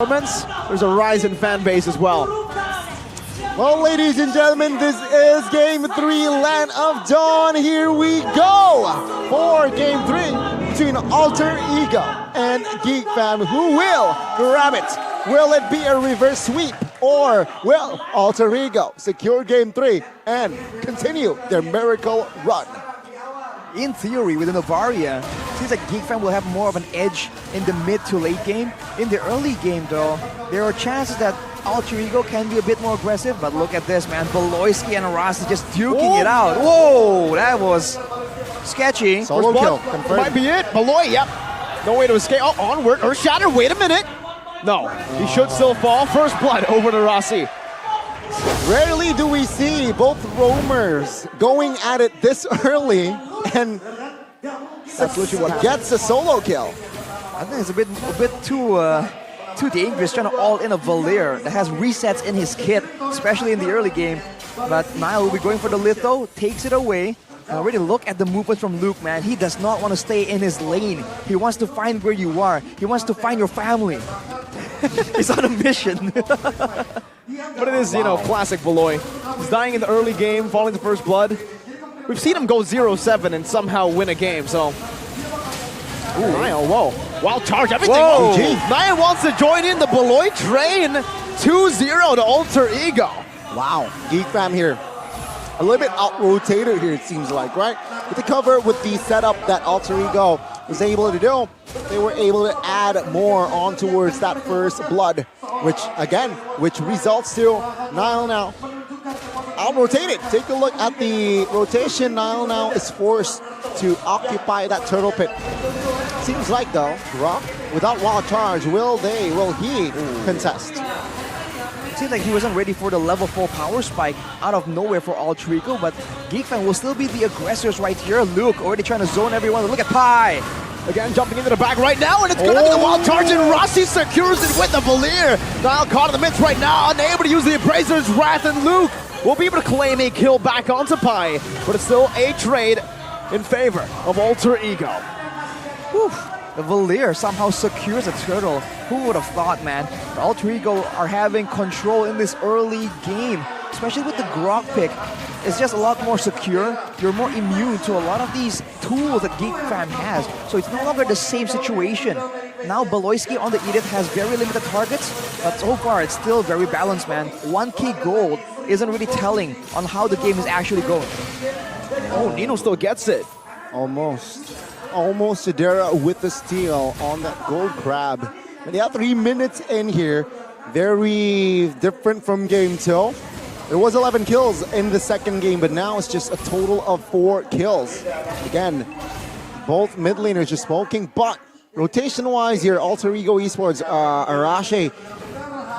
There's a rise in fan base as well. Well, ladies and gentlemen, this is Game 3, Land of Dawn. Here we go for Game 3 between Alter Ego and GEEK Fam. Who will grab it? Will it be a reverse sweep? Or will Alter Ego secure Game 3 and continue their miracle run? In theory, with the Novaria, seems like GEEK Fam will have more of an edge in the mid to late game. In the early game, though, there are chances that Alter Ego can be a bit more aggressive, but look at this, man. Beloyski and Rossi just duking it out. Whoa, that was sketchy. Solo kill, confirmed. Might be it. Beloy, yep. No way to escape. Oh, onward. Earthshatter, wait a minute. No, he should still fall. First blood over to Rossi. Rarely do we see both roamers going at it this early, and gets a solo kill. I think it's a bit too dangerous trying to all in a Valir that has resets in his kit, especially in the early game. But Nile will be going for the litho, takes it away. And already look at the movement from Luke, man. He does not want to stay in his lane. He wants to find where you are. He wants to find your family. He's on a mission. But it is, you know, classic Beloy. He's dying in the early game, falling to first blood. We've seen him go 0-7 and somehow win a game, so. Ooh, Nile, whoa. Wild charge, everything. Whoa. Nile wants to join in the Beloy train. 2-0 to Alter Ego. Wow, GEEK Fam here. A little bit out-rotated here, it seems like, right? With the cover, with the setup that Alter Ego was able to do, they were able to add more on towards that first blood, which results to Nile now out-rotated. Take a look at the rotation. Nile now is forced to occupy that turtle pit. Seems like, though, Rock, without wild charge, will he contest? Seems like he wasn't ready for the level 4 power spike out of nowhere for Alter Ego, but GEEK Fam will still be the aggressors right here. Luke already trying to zone everyone. Look at Pi. Again, jumping into the back right now, and it's gonna be the wild charge, and Rossi secures it with the Valir. Nile caught in the midst right now, unable to use the Appraiser's Wrath, and Luke will be able to claim a kill back onto Pi, but it's still a trade in favor of Alter Ego. Whew. The Valir somehow secures a turtle. Who would have thought, man? The Alter Ego are having control in this early game, especially with the Grok pick. It's just a lot more secure. You're more immune to a lot of these tools that GEEK Fam has. So it's no longer the same situation. Now Beloyski on the Edith has very limited targets, but so far it's still very balanced, man. 1k gold isn't really telling on how the game is actually going. Oh, Nino still gets it. Almost Sidera with the steal on that gold crab. And yeah, 3 minutes in here. Very different from game 2. There was 11 kills in the second game, but now it's just a total of 4 kills. Again, both mid laners just smoking, but rotation-wise here, Alter Ego Esports, Arashi,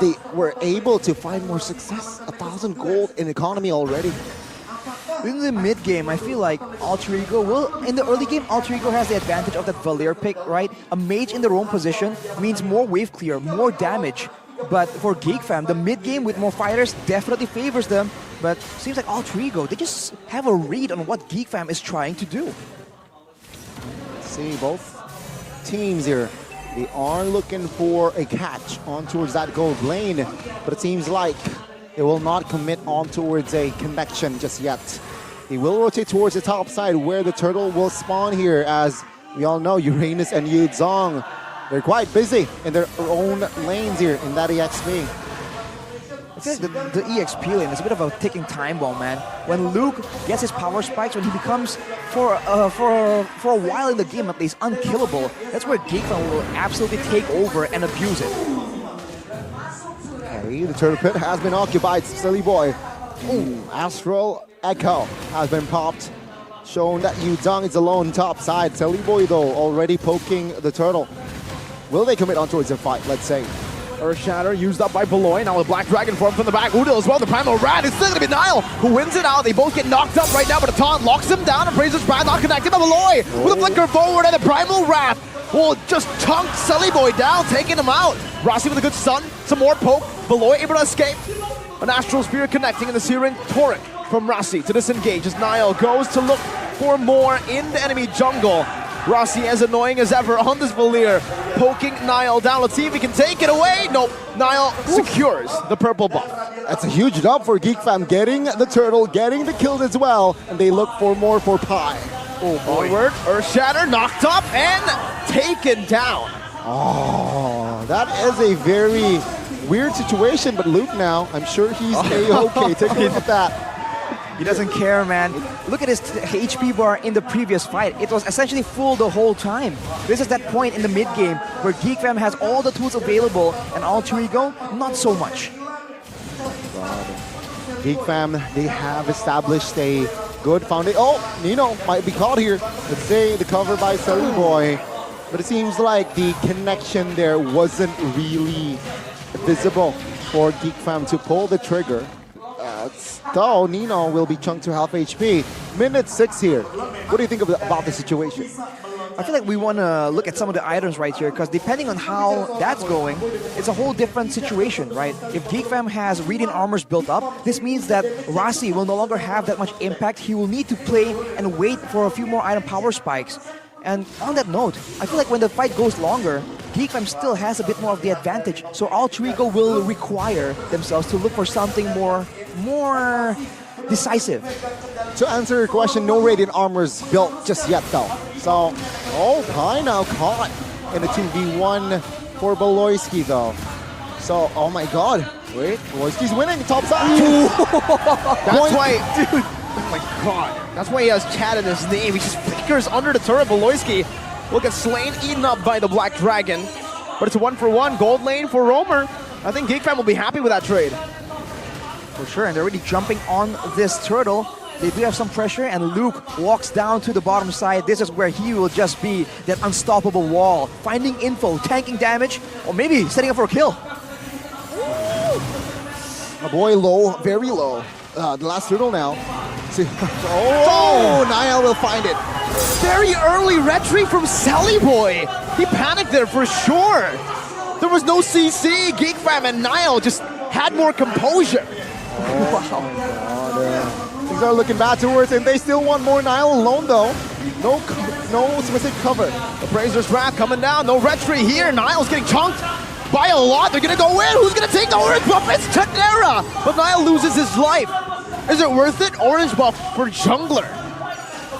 they were able to find more success. 1,000 gold in economy already. In the mid game, I feel like Alter Ego will, in the early game, Alter Ego has the advantage of that Valir pick, right? A mage in the roam position means more wave clear, more damage. But for GEEK Fam, the mid game with more fighters definitely favors them. But seems like Alter Ego, they just have a read on what GEEK Fam is trying to do. See, both teams here, they are looking for a catch on towards that gold lane, but it seems like they will not commit on towards a connection just yet. They will rotate towards the top side where the turtle will spawn here, as we all know Uranus and Yu Zhong, they're quite busy in their own lanes here in that EXP. I feel like the EXP lane is a bit of a ticking time bomb, man. When Luke gets his power spikes, when he becomes, for a while in the game at least, unkillable, that's where GEEK Fam will absolutely take over and abuse it. Okay, the turtle pit has been occupied, Silly Boy. Ooh, Astral Echo has been popped, showing that Yu Zhong is alone top side. Silly Boy, though, already poking the turtle. Will they commit on towards a fight, let's say? Earthshatter used up by Beloy. Now the Black Dragon form from the back. Udil as well. The Primal Rat. It's still going to be Nile who wins it out. They both get knocked up right now, but a taunt locks him down. And Appraiser's Wrath not connected. But Beloy with a flicker forward, and the Primal Wrath will just chunk Silly Boy down, taking him out. Rossi with a good stun. Some more poke. Beloy able to escape. An Astral Spear connecting in the Searing Torrent from Rossi to disengage as Nile goes to look for more in the enemy jungle. Rossi as annoying as ever on this Valier, poking Niall down. Let's see if he can take it away. Nope, Niall secures the purple buff. That's a huge dub for GEEK fam, getting the turtle, getting the kills as well, and they look for more for Pi. Oh, forward, Earth Shatter, knocked up and taken down. Oh, that is a very weird situation, but Luke now, I'm sure he's A-okay. Take a look at that. He doesn't care, man. Look at his HP bar in the previous fight. It was essentially full the whole time. This is that point in the mid game where GEEK fam has all the tools available and Alter Ego, not so much. GEEK fam, they have established a good foundation. Oh, Nino might be caught here. Let's say the cover by Sully Boy. But it seems like the connection there wasn't really visible for GEEK fam to pull the trigger. Though Nino will be chunked to half HP. Minute 6 here. What do you think about the situation? I feel like we want to look at some of the items right here because depending on how that's going, it's a whole different situation, right? If GEEK fam has Radiant Armors built up, this means that Rossi will no longer have that much impact. He will need to play and wait for a few more item power spikes. And on that note, I feel like when the fight goes longer, GEEK fam still has a bit more of the advantage. So Alter Ego will require themselves to look for something more decisive. To answer your question, no Radiant Armors built just yet though. So, Pi now caught in a 2v1 for Beloyski though. So, oh my god. Wait, Beloyski's winning, top side. That's why, dude, oh my god. That's why he has Chad in his name. He just flickers under the turret. Beloyski will get slain, eaten up by the Black Dragon. But it's a 1-for-1 gold lane for Roamer. I think GEEK fam will be happy with that trade. For sure, and they're already jumping on this turtle. They do have some pressure, and Luke walks down to the bottom side. This is where he will just be that unstoppable wall, finding info, tanking damage, or maybe setting up for a kill. A boy low, very low. The last turtle now. Oh, Niall will find it. Very early retreat from Sally Boy. He panicked there for sure. There was no CC. GEEK fam and Niall just had more composure. Wow. Things are looking bad towards him. They still want more. Niall alone though. No specific cover. The Brazer's Wrath coming down. No retreat here. Niall's getting chunked by a lot. They're gonna go in. Who's gonna take the orange buff? It's Tanera. But Niall loses his life. Is it worth it? Orange buff for jungler.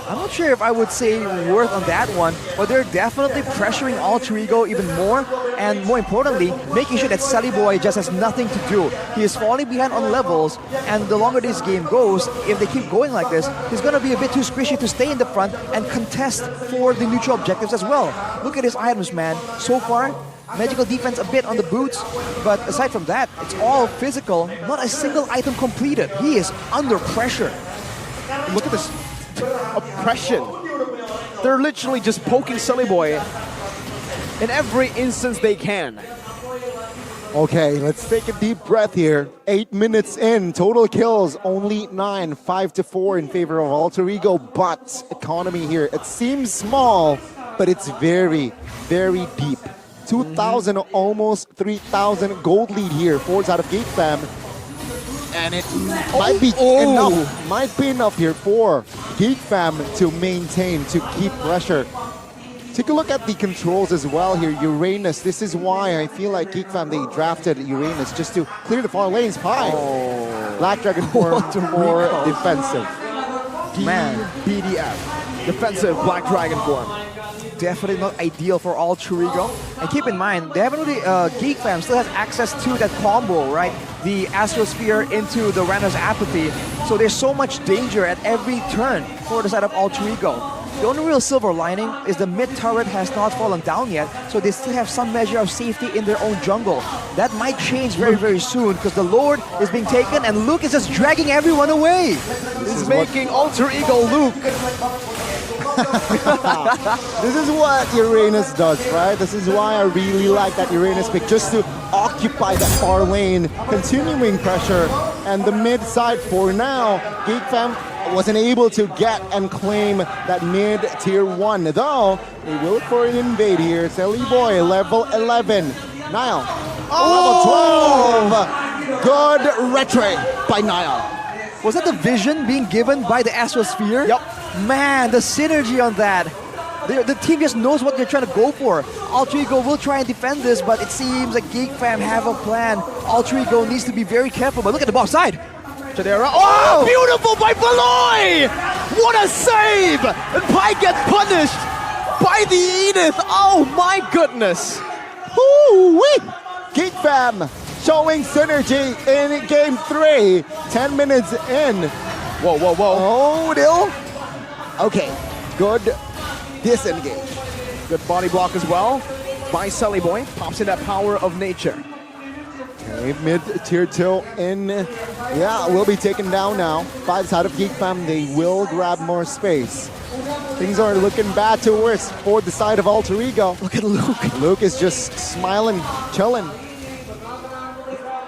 I'm not sure if I would say worth on that one, but they're definitely pressuring Alter Ego even more, and more importantly, making sure that Sally Boy just has nothing to do. He is falling behind on levels, and the longer this game goes, if they keep going like this, he's going to be a bit too squishy to stay in the front and contest for the neutral objectives as well. Look at his items, man. So far, magical defense a bit on the boots, but aside from that, it's all physical. Not a single item completed. He is under pressure. Look at this oppression. They're literally just poking Sully Boy in every instance they can. Okay, let's take a deep breath here. 8 minutes in, total kills only 9, 5-4 in favor of Alter Ego, but economy here, it seems small, but it's very, very deep. 2,000, almost 3,000 gold lead here, forwards out of GEEK fam. And it might be enough here for GEEK fam to maintain, to keep pressure. Take a look at the controls as well here. Uranus, this is why I feel like GEEK fam, they drafted Uranus just to clear the far lanes. Pi. Black Dragon form more defensive. Man, BDF. Defensive Black Dragon form. Definitely not ideal for Alter Ego. And keep in mind, they haven't really, GEEK fam still has access to that combo, right? The Astrosphere into the Rando's Apathy. So there's so much danger at every turn for the side of Alter Ego. The only real silver lining is the mid turret has not fallen down yet, so they still have some measure of safety in their own jungle. That might change very, very soon because the Lord is being taken and Luke is just dragging everyone away. This is making Alter Ego Luke. This is what Uranus does, right? This is why I really like that Uranus pick, just to occupy that far lane, continuing pressure, and the mid side for now, GEEK fam wasn't able to get and claim that mid tier 1, though they will look for an invade here. Sally Boy, level 11. Niall, level 12. Good retry by Niall. Was that the vision being given by the Astrosphere? Yep. Man, the synergy on that. The team just knows what they're trying to go for. Alter Ego will try and defend this, but it seems like GEEK fam have a plan. Alter Ego needs to be very careful, but look at the box side. Chadera. Oh, beautiful by Beloy! What a save! And Pai gets punished by the Edith. Oh my goodness. Woo-wee! GEEK fam showing synergy in game 3. 10 minutes in. Whoa, whoa, whoa. Odil. Okay, good disengage. Good body block as well by Sully Boy. Pops in that power of nature. Okay, mid tier 2 in. Yeah, will be taken down now. By the side of GEEK fam, they will grab more space. Things are looking bad to worse for the side of Alter Ego. Look at Luke. Luke is just smiling, chilling.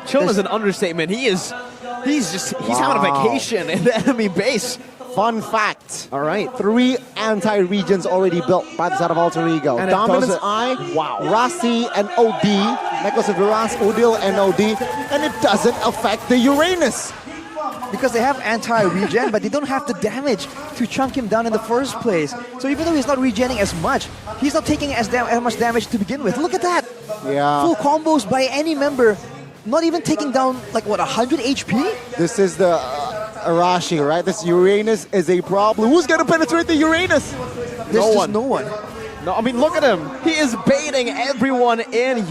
Chilling is an understatement. He's having a vacation in the enemy base. Fun fact. All right. 3 anti-regions already built by the side of Alter Ego. And Dominance Eye, wow. Rasi and OD, Necklace of Viras, Odil and OD, and it doesn't affect the Uranus. Because they have anti-regen, but they don't have the damage to chunk him down in the first place. So even though he's not regenning as much, he's not taking as much damage to begin with. Look at that! Yeah. Full combos by any member, not even taking down, like, what, 100 HP? This is the Arashi, right? This Uranus is a problem. Who's gonna penetrate the Uranus? There's just no one. No, I mean, look at him. He is baiting everyone in.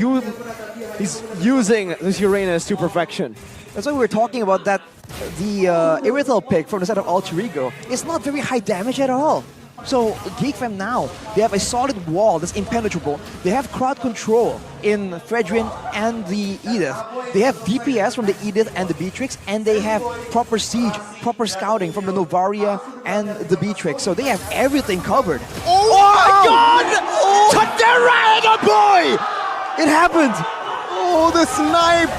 He's using this Uranus to perfection. That's why we were talking about that. The Irithel pick from the side of Alter Ego. It's not very high damage at all. So GEEK fam now, they have a solid wall that's impenetrable. They have crowd control in Fredrin and the Edith. They have DPS from the Edith and the Beatrix, and they have proper siege, proper scouting from the Novaria and the Beatrix. So they have everything covered. Oh my God! Chadera, boy! It happened! Oh, the snipe!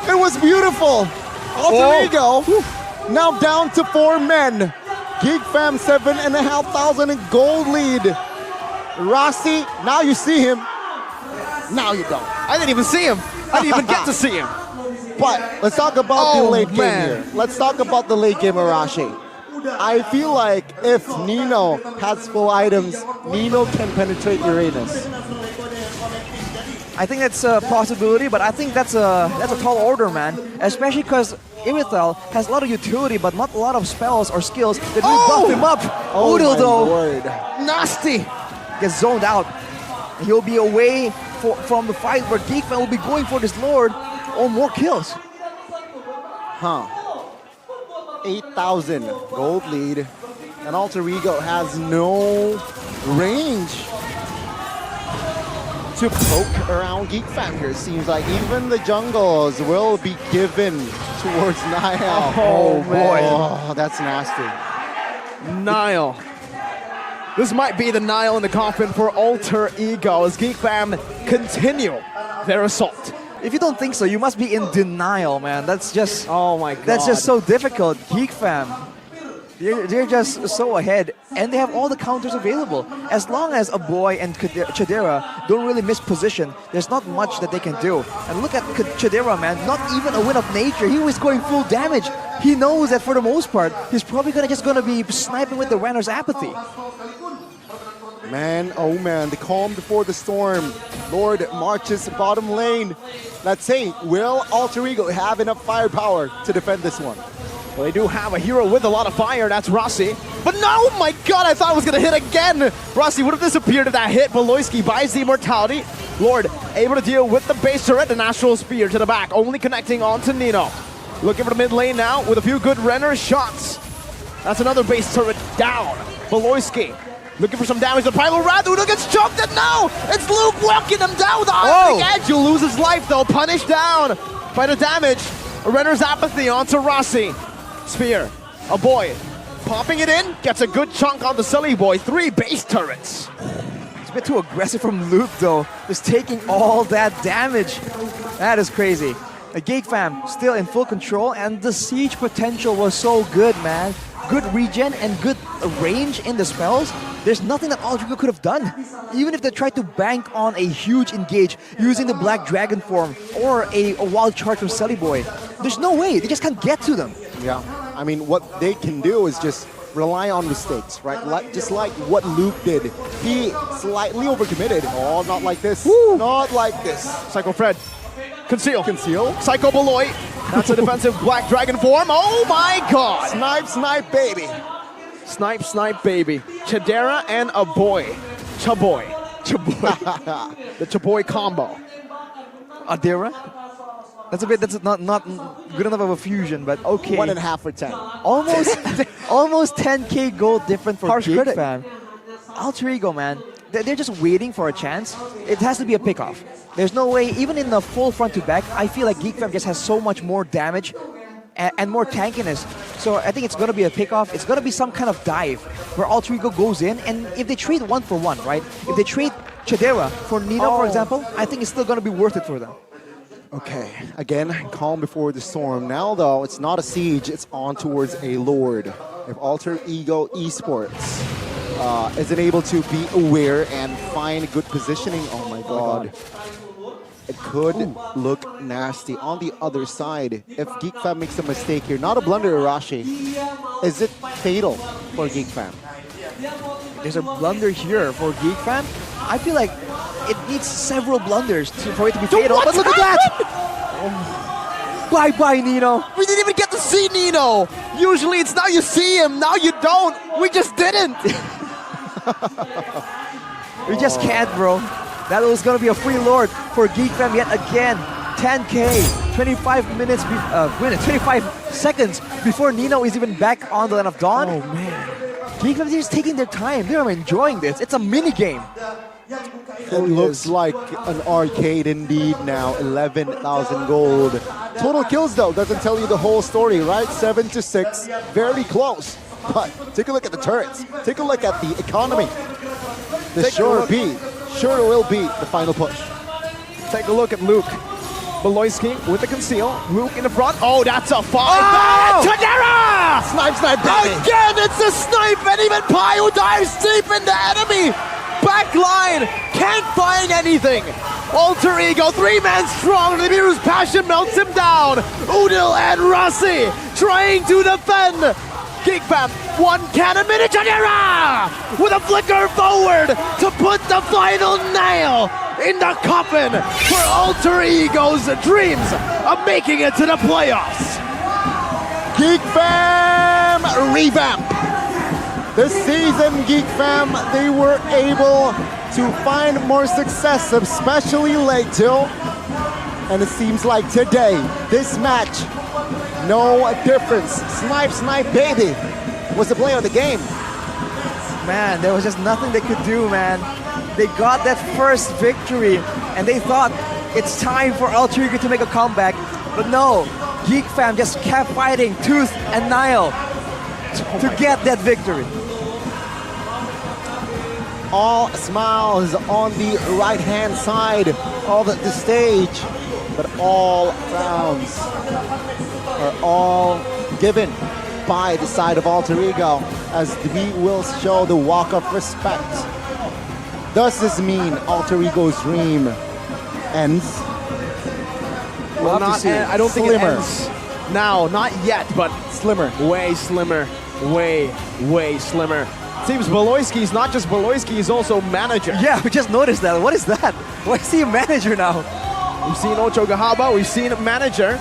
It was beautiful! Alter Ego now down to 4 men. GEEK fam 7,500 in gold lead. Rossi, now you see him. Now you don't. I didn't even see him. I didn't even get to see him. But let's talk about the late game here. Let's talk about the late game Arashi. I feel like if Nino has full items, Nino can penetrate Uranus. I think that's a possibility, but I think that's a tall order, man. Especially because Irithel has a lot of utility, but not a lot of spells or skills that will buff him up. Odil, though, nasty, gets zoned out. He'll be away from the fight where GEEK fam will be going for this Lord or more kills. Huh. 8,000 gold lead, and Alter Ego has no range to poke around GEEK fam here. It seems like even the jungles will be given towards Niall. Oh boy. Oh, that's nasty. Niall. This might be the nail in the coffin for Alter Ego as GEEK fam continue their assault. If you don't think so, you must be in denial, man. That's just oh my God. That's just so difficult. GEEK fam, they're just so ahead, and they have all the counters available. As long as a boy and Chadera don't really miss position, there's not much that they can do. And look at Chadera, man. Not even a win of nature. He was going full damage. He knows that for the most part, he's probably just gonna be sniping with the runner's apathy. Man, oh man, the calm before the storm. Lord marches bottom lane. Let's see, will Alter Ego have enough firepower to defend this one? Well, they do have a hero with a lot of fire, that's Rossi. But no, oh my God, I thought I was gonna hit again. Rossi would have disappeared if that hit. Beloyski buys the immortality. Lord able to deal with the base turret, the natural spear to the back, only connecting onto Nino. Looking for the mid lane now with a few good Renner shots. That's another base turret down. Beloyski looking for some damage. The Primal Wrath, Udo gets choked, and now it's Luke walking him down with the Ionic Edge. He'll lose his life though, punished down by the damage. A Renner's apathy onto Rossi. Spear, a boy, popping it in, gets a good chunk on the Silly Boy. 3 base turrets. It's a bit too aggressive from Luke though, just taking all that damage. That is crazy. The GEEK fam still in full control, and the siege potential was so good, man. Good regen and good range in the spells. There's nothing that Alter Ego could have done. Even if they tried to bank on a huge engage using the Black Dragon form or a wild charge from Sully Boy, there's no way. They just can't get to them. Yeah, I mean, what they can do is just rely on mistakes, right? Just like what Luke did. He slightly overcommitted. Oh, not like this. Woo. Not like this. Psycho Fred. Conceal. Conceal. Psycho Beloy. That's a defensive Black Dragon form. Oh my god. Snipe, snipe, baby. Snipe, snipe, baby. Chadera and a boy. Chaboy. Chaboy. The Chaboy combo. Adira? That's not good enough of a fusion, but okay. 1.5 for 10. Almost 10k gold different for Harsh GEEK, critic. fam. Alter Ego, man. They're just waiting for a chance. It has to be a pickoff. There's no way, even in the full front to back, I feel like GEEK fam just has so much more damage and more tankiness. So I think it's going to be a pickoff. It's going to be some kind of dive where Alter Ego goes in, and if they trade 1 for 1, right? If they trade Chadera for Nino, for example, I think it's still going to be worth it for them. Okay, again, calm before the storm. Now, though, it's not a siege, it's on towards a lord. If Alter Ego Esports isn't able to be aware and find good positioning, oh my god, it could look nasty. On the other side, if GEEK Fam makes a mistake here, not a blunder, Arashi, is it fatal for GEEK Fam? There's a blunder here for GEEK fam. I feel like it needs several blunders for it to be fatal. But look at that! Bye-bye, Nino. We didn't even get to see Nino. Usually it's now you see him, now you don't. We just didn't. We just can't, bro. That was gonna be a free lord for GEEK fam yet again. 10k, 25 minutes, 25 seconds before Nino is even back on the line of dawn. Oh man. GEEK fam is just taking their time. They're enjoying this. It's a mini game. It looks like an arcade indeed now. 11,000 gold. Total kills, though, doesn't tell you the whole story, right? 7 to 6, very close. But take a look at the turrets. Take a look at the economy. This sure will be the final push. Take a look at Luke. Beloyski with the conceal. Luke in the front. Oh, that's a 5. Oh! Chadera! Snipe, snipe, baby. Again, it's a snipe, and even Pai who dives deep in the enemy. Back line, can't find anything. Alter Ego, 3-man strong. The Miru's passion melts him down. Udil and Rossi trying to defend. GEEK fam, 1 cannon minute. Chadera with a flicker forward to put the final nail in the coffin for Alter Ego's dreams of making it to the playoffs. GEEK Fam revamp. This season, GEEK Fam, they were able to find more success, especially late too. And it seems like today, this match, no difference. Snipe, snipe, baby was the play of the game. Man, there was just nothing they could do, man. They got that first victory, and they thought it's time for Alter Ego to make a comeback. But no, GEEK fam just kept fighting tooth and nail to get that victory. All smiles on the right-hand side of the stage, but all rounds are all given by the side of Alter Ego, as we will show the walk of respect. Does this mean Alter Ego's dream ends? Well, We'll have to see. I don't think it Slimmer. ends now, not yet, but Slimmer. way slimmer, way slimmer. Seems Beloyski's not just Beloyski, he's also manager. Yeah, we just noticed that. What is that? Why is he a manager now? We've seen Ocho Gahaba, we've seen manager.